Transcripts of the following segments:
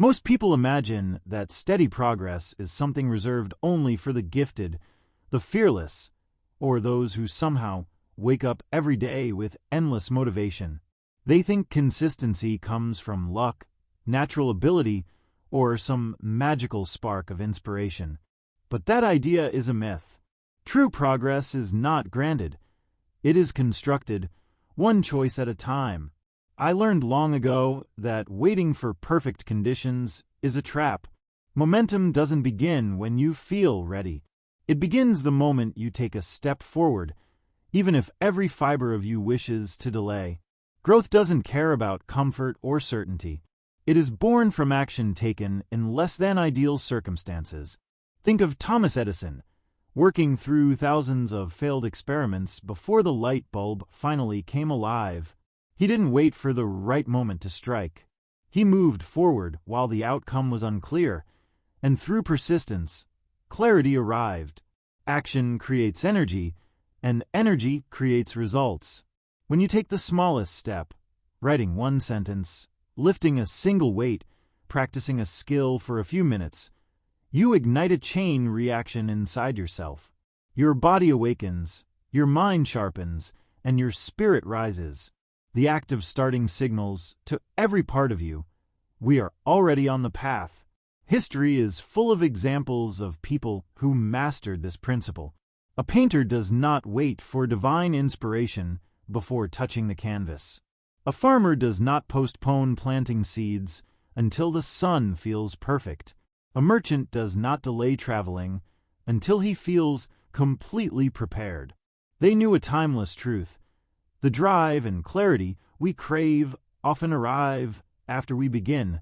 Most people imagine that steady progress is something reserved only for the gifted, the fearless, or those who somehow wake up every day with endless motivation. They think consistency comes from luck, natural ability, or some magical spark of inspiration. But that idea is a myth. True progress is not granted. It is constructed, one choice at a time. I learned long ago that waiting for perfect conditions is a trap. Momentum doesn't begin when you feel ready. It begins the moment you take a step forward, even if every fiber of you wishes to delay. Growth doesn't care about comfort or certainty. It is born from action taken in less than ideal circumstances. Think of Thomas Edison, working through thousands of failed experiments before the light bulb finally came alive. He didn't wait for the right moment to strike. He moved forward while the outcome was unclear, and through persistence, clarity arrived. Action creates energy, and energy creates results. When you take the smallest step, writing one sentence, lifting a single weight, practicing a skill for a few minutes, you ignite a chain reaction inside yourself. Your body awakens, your mind sharpens, and your spirit rises. The act of starting signals to every part of you, we are already on the path. History is full of examples of people who mastered this principle. A painter does not wait for divine inspiration before touching the canvas. A farmer does not postpone planting seeds until the sun feels perfect. A merchant does not delay traveling until he feels completely prepared. They knew a timeless truth. The drive and clarity we crave often arrive after we begin,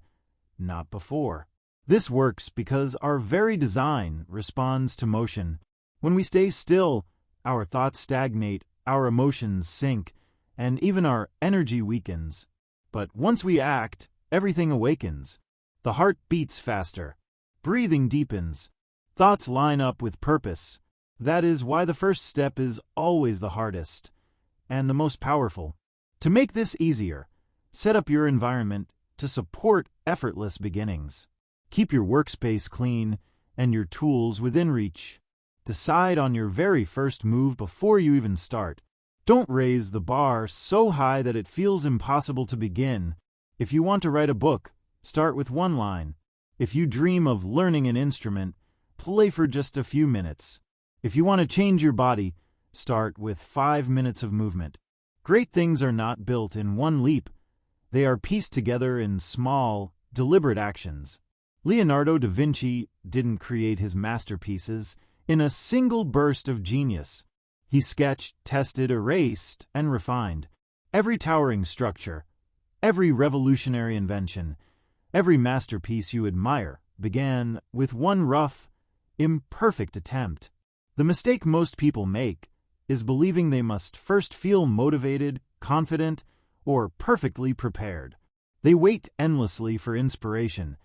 not before. This works because our very design responds to motion. When we stay still, our thoughts stagnate, our emotions sink, and even our energy weakens. But once we act, everything awakens. The heart beats faster. Breathing deepens. Thoughts line up with purpose. That is why the first step is always the hardest and the most powerful. To make this easier, set up your environment to support effortless beginnings. Keep your workspace clean and your tools within reach. Decide on your very first move before you even start. Don't raise the bar so high that it feels impossible to begin. If you want to write a book, start with one line. If you dream of learning an instrument, play for just a few minutes. If you want to change your body, start with 5 minutes of movement. Great things are not built in one leap. They are pieced together in small, deliberate actions. Leonardo da Vinci didn't create his masterpieces in a single burst of genius. He sketched, tested, erased, and refined. Every towering structure, every revolutionary invention, every masterpiece you admire began with one rough, imperfect attempt. The mistake most people make is believing they must first feel motivated, confident, or perfectly prepared. They wait endlessly for inspiration,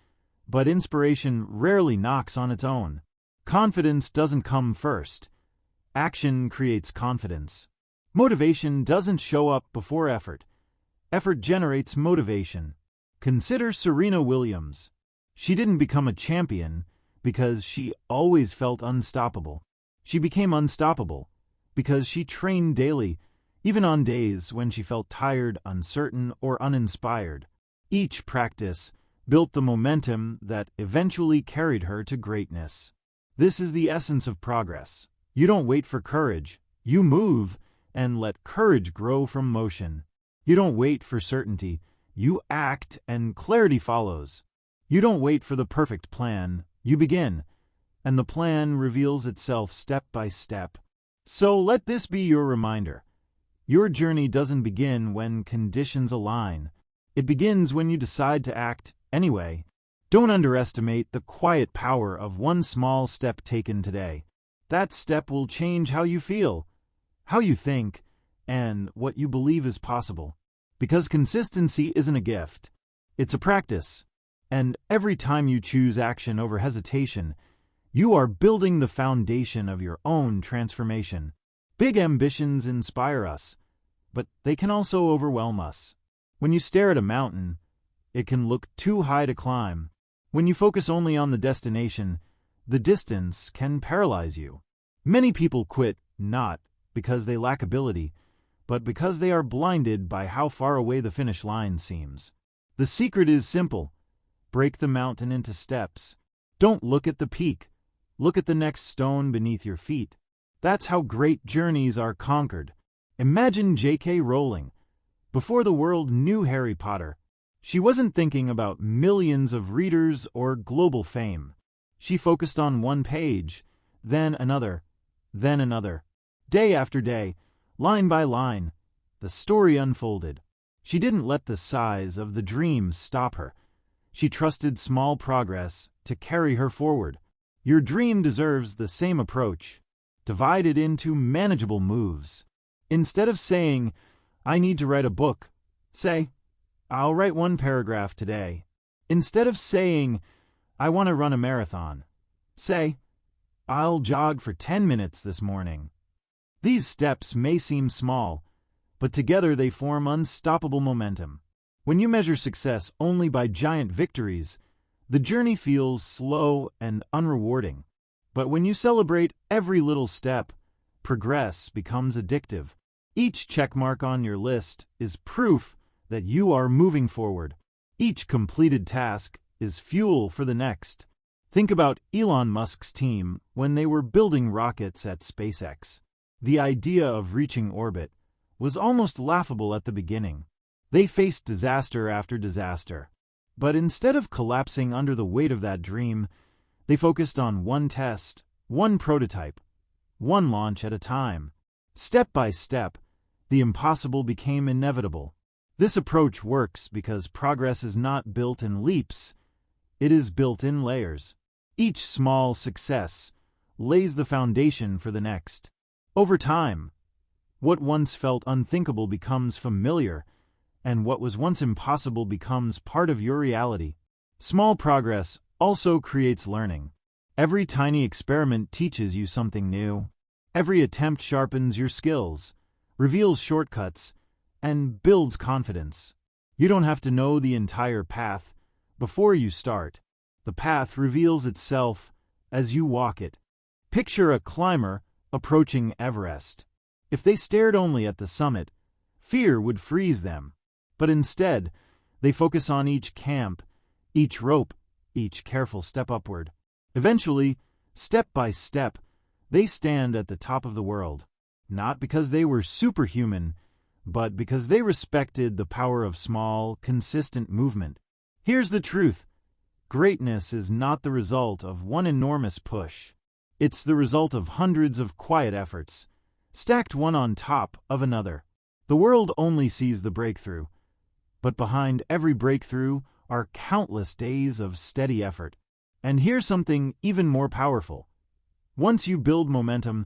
but inspiration rarely knocks on its own. Confidence doesn't come first. Action creates confidence. Motivation doesn't show up before effort. Effort generates motivation. Consider Serena Williams. She didn't become a champion because she always felt unstoppable. She became unstoppable because she trained daily, even on days when she felt tired, uncertain, or uninspired. Each practice built the momentum that eventually carried her to greatness. This is the essence of progress. You don't wait for courage. You move and let courage grow from motion. You don't wait for certainty. You act and clarity follows. You don't wait for the perfect plan. You begin, and the plan reveals itself step by step. So let this be your reminder. Your journey doesn't begin when conditions align. It begins when you decide to act anyway. Don't underestimate the quiet power of one small step taken today. That step will change how you feel, how you think, and what you believe is possible. Because consistency isn't a gift, it's a practice. And every time you choose action over hesitation, you are building the foundation of your own transformation. Big ambitions inspire us, but they can also overwhelm us. When you stare at a mountain, it can look too high to climb. When you focus only on the destination, the distance can paralyze you. Many people quit not because they lack ability, but because they are blinded by how far away the finish line seems. The secret is simple. Break the mountain into steps. Don't look at the peak. Look at the next stone beneath your feet. That's how great journeys are conquered. Imagine J.K. Rowling. Before the world knew Harry Potter, she wasn't thinking about millions of readers or global fame. She focused on one page, then another, then another. Day after day, line by line, the story unfolded. She didn't let the size of the dream stop her. She trusted small progress to carry her forward. Your dream deserves the same approach. Divide it into manageable moves. Instead of saying, "I need to write a book," say, "I'll write one paragraph today." Instead of saying, "I want to run a marathon," say, "I'll jog for 10 minutes this morning." These steps may seem small, but together they form unstoppable momentum. When you measure success only by giant victories, the journey feels slow and unrewarding. But when you celebrate every little step, progress becomes addictive. Each checkmark on your list is proof that you are moving forward. Each completed task is fuel for the next. Think about Elon Musk's team when they were building rockets at SpaceX. The idea of reaching orbit was almost laughable at the beginning. They faced disaster after disaster. But instead of collapsing under the weight of that dream, they focused on one test, one prototype, one launch at a time. Step by step, the impossible became inevitable. This approach works because progress is not built in leaps, it is built in layers. Each small success lays the foundation for the next. Over time, what once felt unthinkable becomes familiar, and what was once impossible becomes part of your reality. Small progress also creates learning. Every tiny experiment teaches you something new. Every attempt sharpens your skills, reveals shortcuts, and builds confidence. You don't have to know the entire path before you start. The path reveals itself as you walk it. Picture a climber approaching Everest. If they stared only at the summit, fear would freeze them. But instead, they focus on each camp, each rope, each careful step upward. Eventually, step by step, they stand at the top of the world. Not because they were superhuman, but because they respected the power of small, consistent movement. Here's the truth. Greatness is not the result of one enormous push. It's the result of hundreds of quiet efforts, stacked one on top of another. The world only sees the breakthrough, but behind every breakthrough are countless days of steady effort. And here's something even more powerful. Once you build momentum,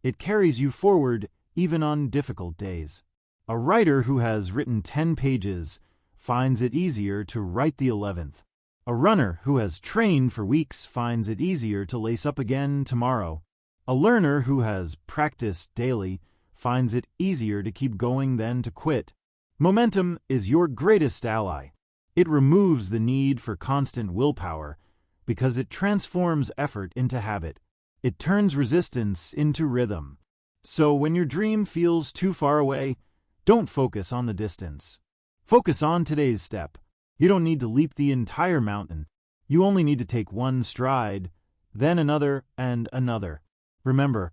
it carries you forward even on difficult days. A writer who has written 10 pages finds it easier to write the 11th. A runner who has trained for weeks finds it easier to lace up again tomorrow. A learner who has practiced daily finds it easier to keep going than to quit. Momentum is your greatest ally. It removes the need for constant willpower because it transforms effort into habit. It turns resistance into rhythm. So when your dream feels too far away, don't focus on the distance. Focus on today's step. You don't need to leap the entire mountain. You only need to take one stride, then another and another. Remember,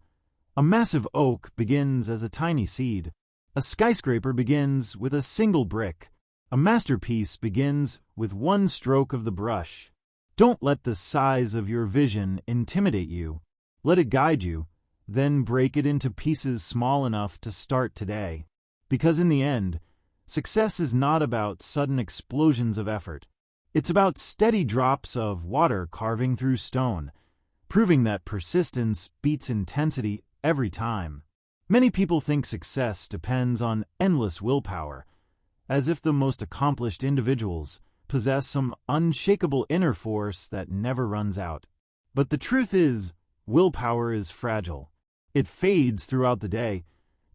a massive oak begins as a tiny seed. A skyscraper begins with a single brick. A masterpiece begins with one stroke of the brush. Don't let the size of your vision intimidate you. Let it guide you, then break it into pieces small enough to start today. Because in the end, success is not about sudden explosions of effort. It's about steady drops of water carving through stone, proving that persistence beats intensity every time. Many people think success depends on endless willpower, as if the most accomplished individuals possess some unshakable inner force that never runs out. But the truth is, willpower is fragile. It fades throughout the day,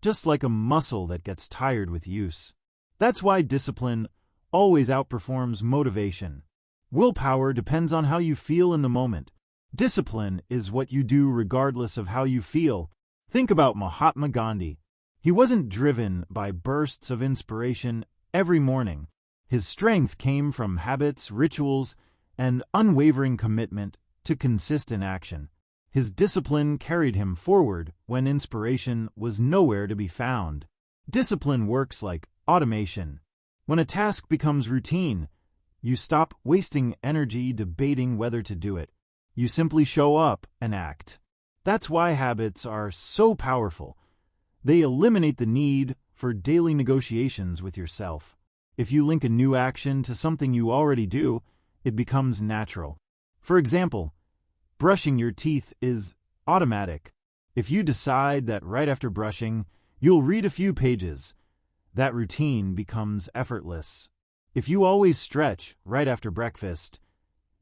just like a muscle that gets tired with use. That's why discipline always outperforms motivation. Willpower depends on how you feel in the moment. Discipline is what you do regardless of how you feel. Think about Mahatma Gandhi. He wasn't driven by bursts of inspiration every morning. His strength came from habits, rituals, and unwavering commitment to consistent action. His discipline carried him forward when inspiration was nowhere to be found. Discipline works like automation. When a task becomes routine, you stop wasting energy debating whether to do it. You simply show up and act. That's why habits are so powerful. They eliminate the need for daily negotiations with yourself. If you link a new action to something you already do, it becomes natural. For example, brushing your teeth is automatic. If you decide that right after brushing, you'll read a few pages, that routine becomes effortless. If you always stretch right after breakfast,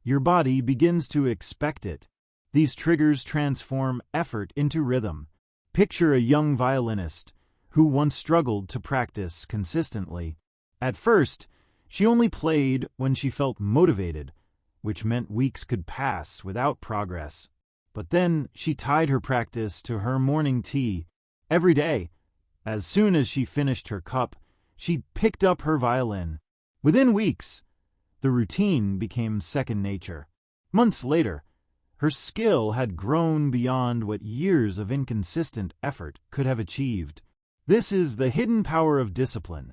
your body begins to expect it. These triggers transform effort into rhythm. Picture a young violinist who once struggled to practice consistently. At first, she only played when she felt motivated, which meant weeks could pass without progress. But then she tied her practice to her morning tea every day. As soon as she finished her cup, she picked up her violin. Within weeks, the routine became second nature. Months later, her skill had grown beyond what years of inconsistent effort could have achieved. This is the hidden power of discipline.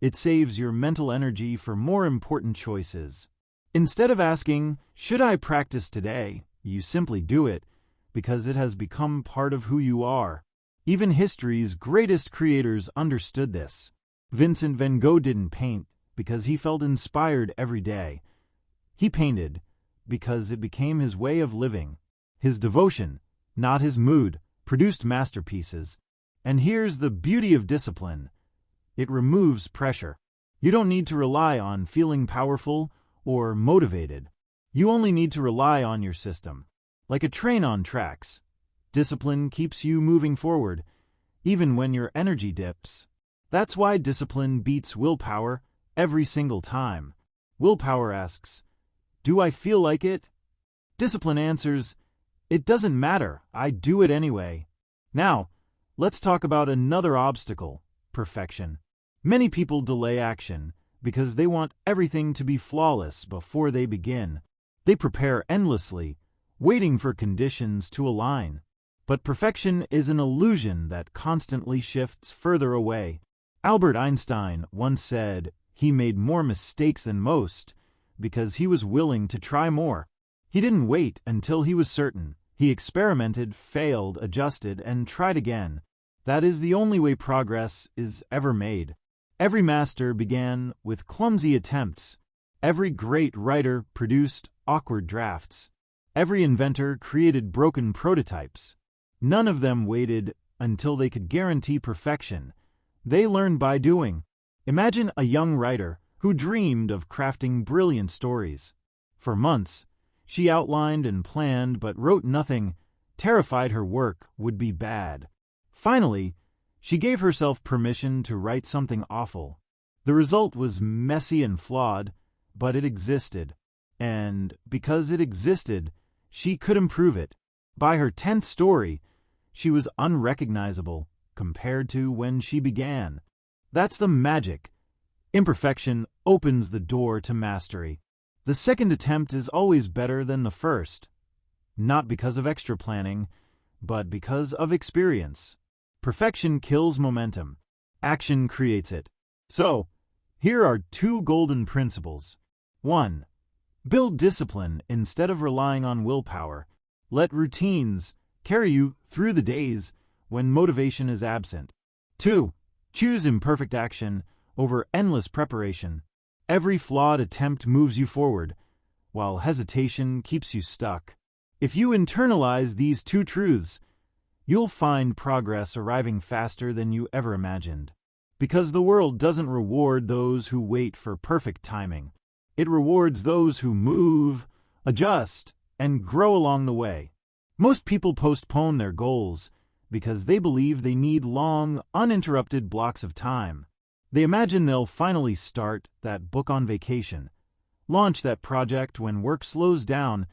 It saves your mental energy for more important choices. Instead of asking, "Should I practice today?" you simply do it because it has become part of who you are. Even history's greatest creators understood this. Vincent van Gogh didn't paint because he felt inspired every day. He painted because it became his way of living. His devotion, not his mood, produced masterpieces. And here's the beauty of discipline. It removes pressure. You don't need to rely on feeling powerful or motivated. You only need to rely on your system. Like a train on tracks, discipline keeps you moving forward, even when your energy dips. That's why discipline beats willpower every single time. Willpower asks, "Do I feel like it?" Discipline answers, "It doesn't matter, I do it anyway." Now, let's talk about another obstacle, perfection. Many people delay action because they want everything to be flawless before they begin. They prepare endlessly, waiting for conditions to align. But perfection is an illusion that constantly shifts further away. Albert Einstein once said he made more mistakes than most because he was willing to try more. He didn't wait until he was certain. He experimented, failed, adjusted, and tried again. That is the only way progress is ever made. Every master began with clumsy attempts. Every great writer produced awkward drafts. Every inventor created broken prototypes. None of them waited until they could guarantee perfection. They learned by doing. Imagine a young writer who dreamed of crafting brilliant stories. For months, she outlined and planned but wrote nothing, terrified her work would be bad. Finally, she gave herself permission to write something awful. The result was messy and flawed, but it existed. And because it existed, she could improve it. By her 10th story, she was unrecognizable compared to when she began. That's the magic. Imperfection opens the door to mastery. The second attempt is always better than the first, not because of extra planning, but because of experience. Perfection kills momentum. Action creates it. So, here are 2 golden principles. 1. Build discipline instead of relying on willpower. Let routines carry you through the days when motivation is absent. 2. Choose imperfect action over endless preparation. Every flawed attempt moves you forward, while hesitation keeps you stuck. If you internalize these 2 truths, you'll find progress arriving faster than you ever imagined. Because the world doesn't reward those who wait for perfect timing. It rewards those who move, adjust, and grow along the way. Most people postpone their goals because they believe they need long, uninterrupted blocks of time. They imagine they'll finally start that book on vacation, launch that project when work slows down,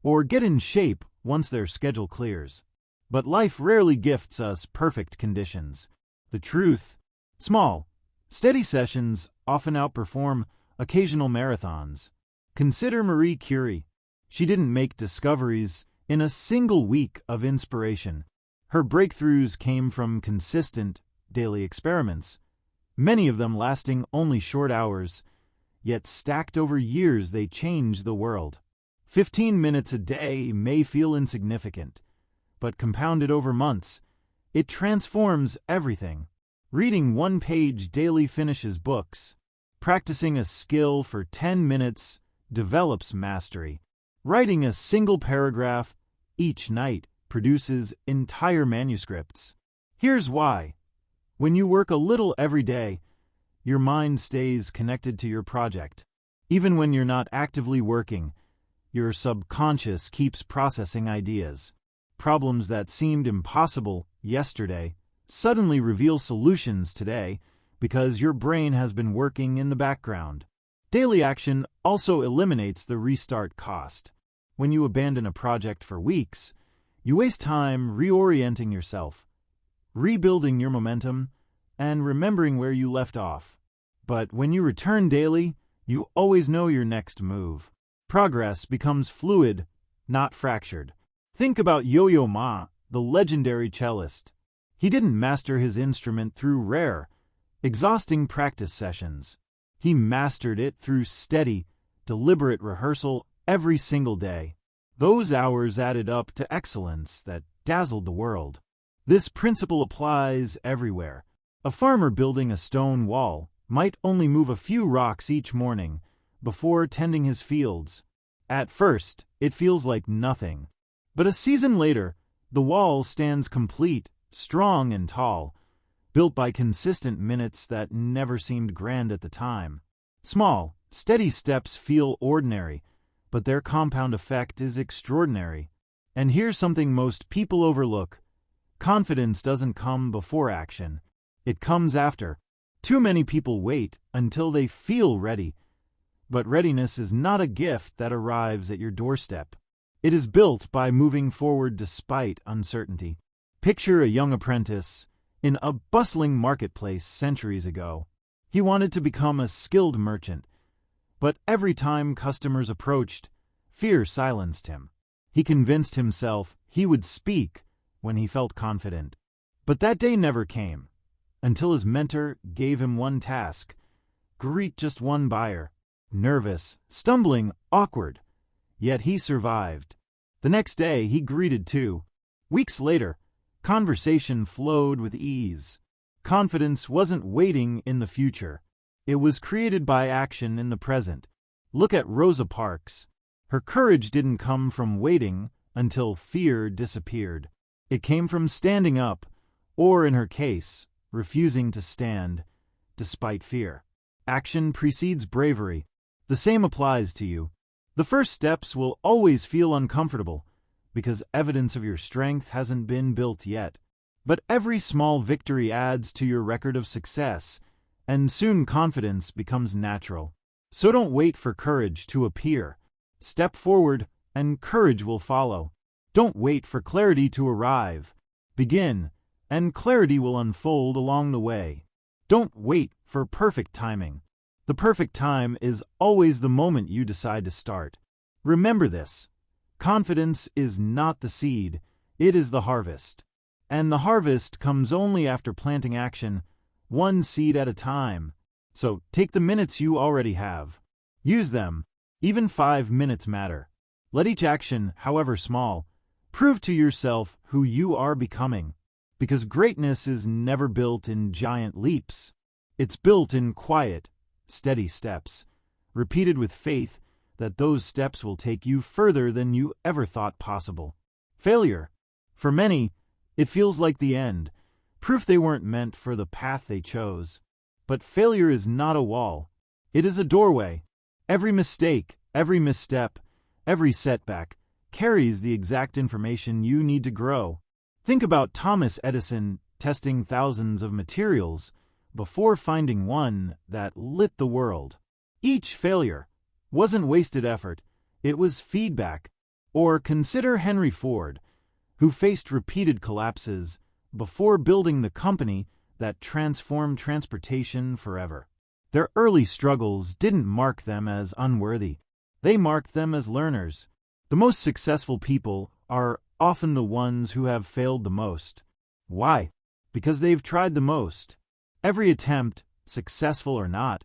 or get in shape once their schedule clears. But life rarely gifts us perfect conditions. The truth: small, steady sessions often outperform occasional marathons. Consider Marie Curie. She didn't make discoveries in a single week of inspiration. Her breakthroughs came from consistent, daily experiments, many of them lasting only short hours, yet stacked over years they changed the world. 15 minutes a day may feel insignificant, but compounded over months, it transforms everything. Reading one page daily finishes books. Practicing a skill for 10 minutes develops mastery. Writing a single paragraph each night produces entire manuscripts. Here's why. When you work a little every day, your mind stays connected to your project. Even when you're not actively working, your subconscious keeps processing ideas. Problems that seemed impossible yesterday suddenly reveal solutions today because your brain has been working in the background. Daily action also eliminates the restart cost. When you abandon a project for weeks, you waste time reorienting yourself, rebuilding your momentum, and remembering where you left off. But when you return daily, you always know your next move. Progress becomes fluid, not fractured. Think about Yo-Yo Ma, the legendary cellist. He didn't master his instrument through rare, exhausting practice sessions. He mastered it through steady, deliberate rehearsal every single day. Those hours added up to excellence that dazzled the world. This principle applies everywhere. A farmer building a stone wall might only move a few rocks each morning before tending his fields. At first, it feels like nothing. But a season later, the wall stands complete, strong and tall, built by consistent minutes that never seemed grand at the time. Small, steady steps feel ordinary, but their compound effect is extraordinary. And here's something most people overlook. Confidence doesn't come before action. It comes after. Too many people wait until they feel ready. But readiness is not a gift that arrives at your doorstep. It is built by moving forward despite uncertainty. Picture a young apprentice in a bustling marketplace centuries ago. He wanted to become a skilled merchant, but every time customers approached, fear silenced him. He convinced himself he would speak when he felt confident. But that day never came, until his mentor gave him one task: greet just one buyer. Nervous, stumbling, awkward, yet he survived. The next day he greeted two. Weeks later, conversation flowed with ease. Confidence wasn't waiting in the future. It was created by action in the present. Look at Rosa Parks. Her courage didn't come from waiting until fear disappeared. It came from standing up, or in her case, refusing to stand, despite fear. Action precedes bravery. The same applies to you. The first steps will always feel uncomfortable, because evidence of your strength hasn't been built yet. But every small victory adds to your record of success, and soon confidence becomes natural. So don't wait for courage to appear. Step forward, and courage will follow. Don't wait for clarity to arrive. Begin, and clarity will unfold along the way. Don't wait for perfect timing. The perfect time is always the moment you decide to start. Remember this: confidence is not the seed, it is the harvest. And the harvest comes only after planting action, one seed at a time. So take the minutes you already have. Use them. Even 5 minutes matter. Let each action, however small, prove to yourself who you are becoming. Because greatness is never built in giant leaps. It's built in quiet, steady steps, repeated with faith that those steps will take you further than you ever thought possible. Failure. For many, it feels like the end, proof they weren't meant for the path they chose. But failure is not a wall. It is a doorway. Every mistake, every misstep, every setback carries the exact information you need to grow. Think about Thomas Edison testing thousands of materials before finding one that lit the world. Each failure, wasn't wasted effort, it was feedback. Or consider Henry Ford, who faced repeated collapses before building the company that transformed transportation forever. Their early struggles didn't mark them as unworthy. They marked them as learners. The most successful people are often the ones who have failed the most. Why? Because they've tried the most. Every attempt, successful or not,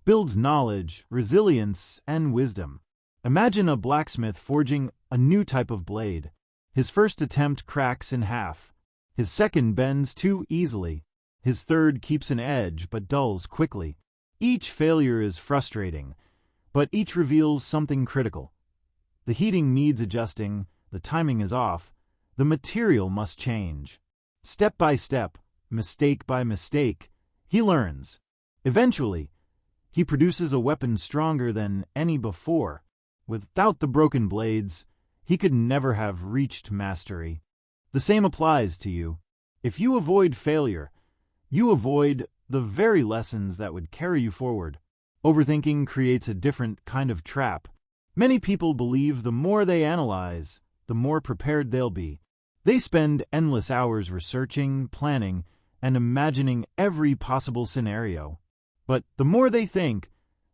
builds knowledge, resilience, and wisdom. Imagine a blacksmith forging a new type of blade. His first attempt cracks in half. His second bends too easily. His third keeps an edge but dulls quickly. Each failure is frustrating, but each reveals something critical. The heating needs adjusting, the timing is off, the material must change. Step by step, mistake by mistake, he learns. Eventually, he produces a weapon stronger than any before. Without the broken blades, he could never have reached mastery. The same applies to you. If you avoid failure, you avoid the very lessons that would carry you forward. Overthinking creates a different kind of trap. Many people believe the more they analyze, the more prepared they'll be. They spend endless hours researching, planning, and imagining every possible scenario. But the more they think,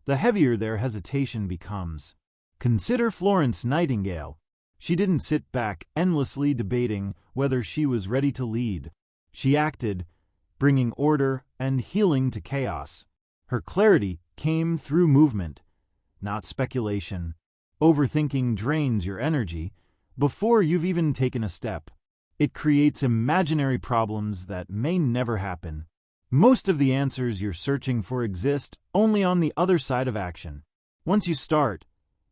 the heavier their hesitation becomes. Consider Florence Nightingale. She didn't sit back endlessly debating whether she was ready to lead. She acted, bringing order and healing to chaos. Her clarity came through movement, not speculation. Overthinking drains your energy before you've even taken a step. It creates imaginary problems that may never happen. Most of the answers you're searching for exist only on the other side of action. Once you start,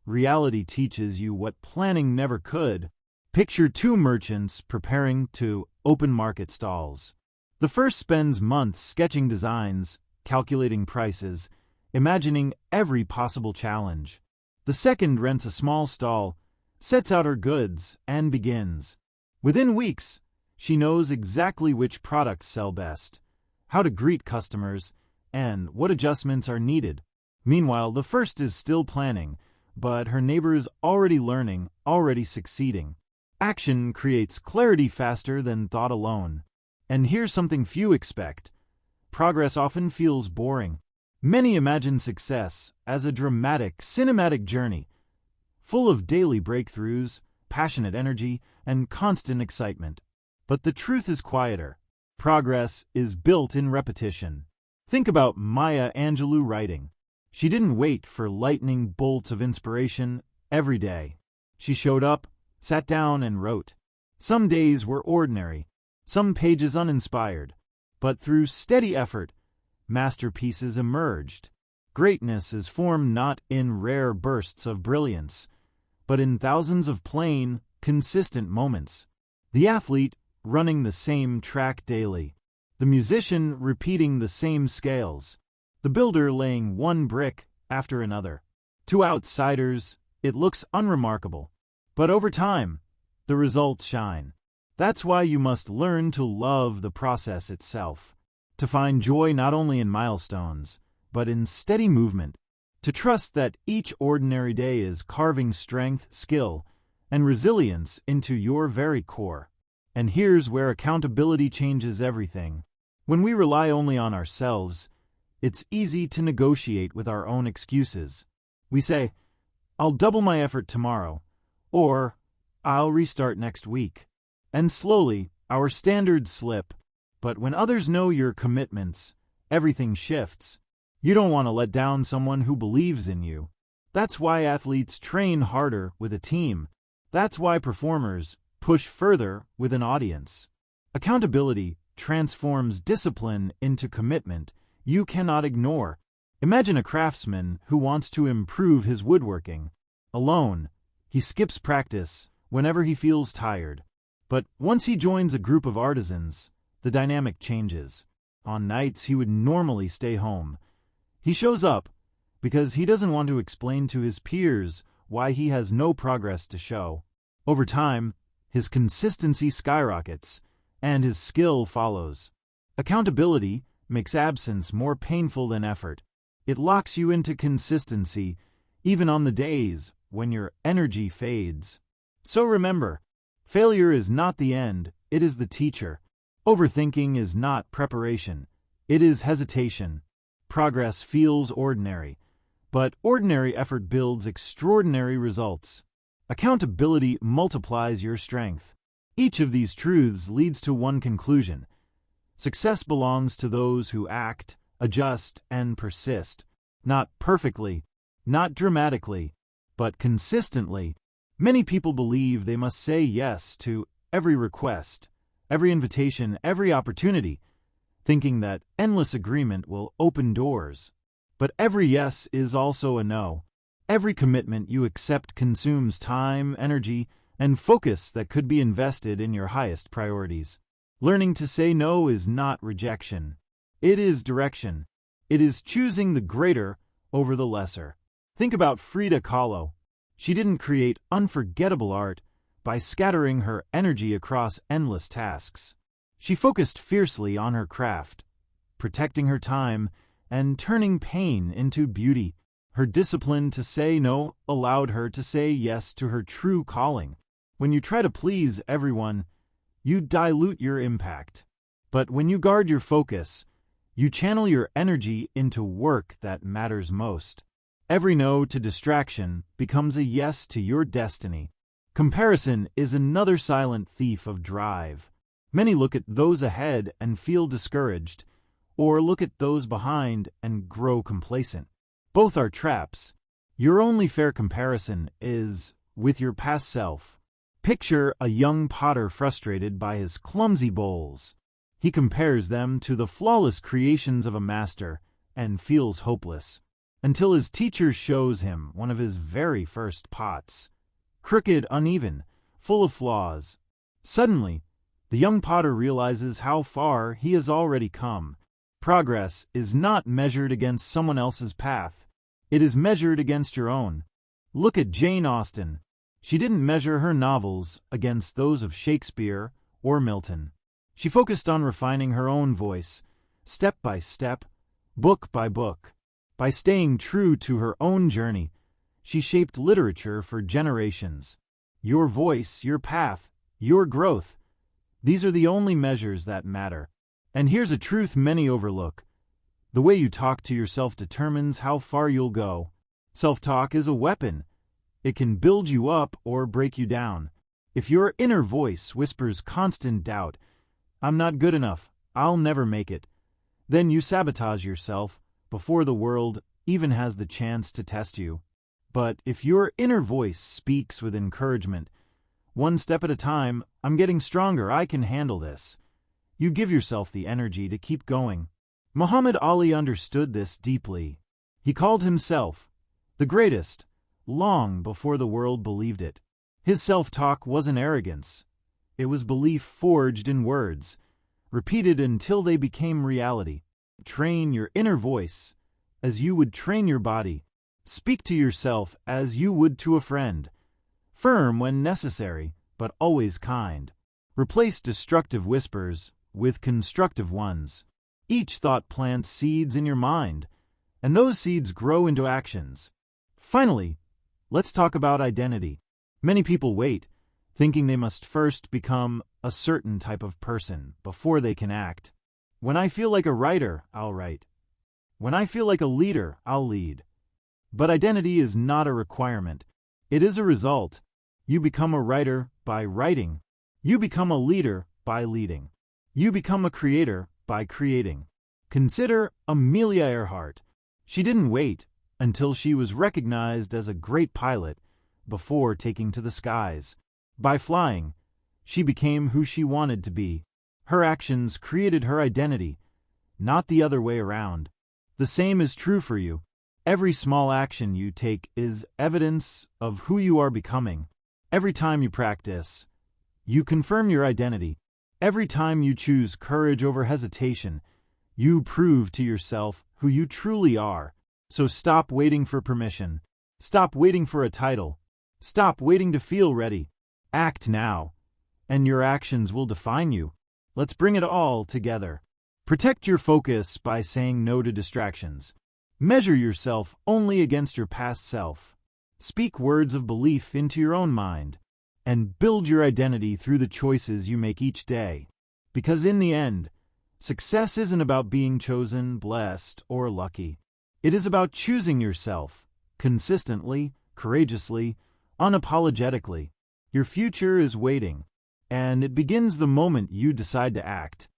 reality teaches you what planning never could. Picture two merchants preparing to open market stalls. The first spends months sketching designs, calculating prices, imagining every possible challenge. The second rents a small stall, sets out her goods, and begins. Within weeks, she knows exactly which products sell best, how to greet customers, and what adjustments are needed. Meanwhile, the first is still planning, but her neighbor is already learning, already succeeding. Action creates clarity faster than thought alone. And here's something few expect. Progress often feels boring. Many imagine success as a dramatic, cinematic journey, full of daily breakthroughs, passionate energy, and constant excitement. But the truth is quieter. Progress is built in repetition. Think about Maya Angelou writing. She didn't wait for lightning bolts of inspiration every day. She showed up, sat down, and wrote. Some days were ordinary, some pages uninspired, but through steady effort, masterpieces emerged. Greatness is formed not in rare bursts of brilliance, but in thousands of plain, consistent moments. The athlete running the same track daily, the musician repeating the same scales, the builder laying one brick after another. To outsiders, it looks unremarkable, but over time, the results shine. That's why you must learn to love the process itself, to find joy not only in milestones, but in steady movement, to trust that each ordinary day is carving strength, skill, and resilience into your very core. And here's where accountability changes everything. When we rely only on ourselves, it's easy to negotiate with our own excuses. We say, "I'll double my effort tomorrow," or "I'll restart next week." And slowly, our standards slip. But when others know your commitments, everything shifts. You don't want to let down someone who believes in you. That's why athletes train harder with a team. That's why performers push further with an audience. Accountability transforms discipline into commitment you cannot ignore. Imagine a craftsman who wants to improve his woodworking. Alone, he skips practice whenever he feels tired. But once he joins a group of artisans, the dynamic changes. On nights he would normally stay home, he shows up because he doesn't want to explain to his peers why he has no progress to show. Over time, his consistency skyrockets, and his skill follows. Accountability makes absence more painful than effort. It locks you into consistency, even on the days when your energy fades. So remember, failure is not the end, it is the teacher. Overthinking is not preparation, it is hesitation. Progress feels ordinary, but ordinary effort builds extraordinary results. Accountability multiplies your strength. Each of these truths leads to one conclusion. Success belongs to those who act, adjust, and persist. Not perfectly, not dramatically, but consistently. Many people believe they must say yes to every request, every invitation, every opportunity, thinking that endless agreement will open doors. But every yes is also a no. Every commitment you accept consumes time, energy, and focus that could be invested in your highest priorities. Learning to say no is not rejection. It is direction. It is choosing the greater over the lesser. Think about Frida Kahlo. She didn't create unforgettable art by scattering her energy across endless tasks. She focused fiercely on her craft, protecting her time and turning pain into beauty. Her discipline to say no allowed her to say yes to her true calling. When you try to please everyone, you dilute your impact. But when you guard your focus, you channel your energy into work that matters most. Every no to distraction becomes a yes to your destiny. Comparison is another silent thief of drive. Many look at those ahead and feel discouraged, or look at those behind and grow complacent. Both are traps. Your only fair comparison is with your past self. Picture a young potter frustrated by his clumsy bowls. He compares them to the flawless creations of a master and feels hopeless, until his teacher shows him one of his very first pots. Crooked, uneven, full of flaws. Suddenly, the young potter realizes how far he has already come. Progress is not measured against someone else's path. It is measured against your own. Look at Jane Austen. She didn't measure her novels against those of Shakespeare or Milton. She focused on refining her own voice, step by step, book by book. By staying true to her own journey, she shaped literature for generations. Your voice, your path, your growth. These are the only measures that matter. And here's a truth many overlook. The way you talk to yourself determines how far you'll go. Self-talk is a weapon. It can build you up or break you down. If your inner voice whispers constant doubt, "I'm not good enough, I'll never make it," then you sabotage yourself before the world even has the chance to test you. But if your inner voice speaks with encouragement, "One step at a time, I'm getting stronger, I can handle this," you give yourself the energy to keep going. Muhammad Ali understood this deeply. He called himself the greatest long before the world believed it. His self-talk wasn't arrogance. It was belief forged in words, repeated until they became reality. Train your inner voice as you would train your body. Speak to yourself as you would to a friend. Firm when necessary, but always kind. Replace destructive whispers with constructive ones. Each thought plants seeds in your mind, and those seeds grow into actions. Finally, let's talk about identity. Many people wait, thinking they must first become a certain type of person before they can act. When I feel like a writer, I'll write. When I feel like a leader, I'll lead. But identity is not a requirement. It is a result. You become a writer by writing. You become a leader by leading. You become a creator by creating. Consider Amelia Earhart. She didn't wait until she was recognized as a great pilot before taking to the skies. By flying, she became who she wanted to be. Her actions created her identity, not the other way around. The same is true for you. Every small action you take is evidence of who you are becoming. Every time you practice, you confirm your identity. Every time you choose courage over hesitation, you prove to yourself who you truly are. So stop waiting for permission. Stop waiting for a title. Stop waiting to feel ready. Act now, and your actions will define you. Let's bring it all together. Protect your focus by saying no to distractions. Measure yourself only against your past self. Speak words of belief into your own mind, and build your identity through the choices you make each day. Because in the end, success isn't about being chosen, blessed, or lucky. It is about choosing yourself, consistently, courageously, unapologetically. Your future is waiting, and it begins the moment you decide to act.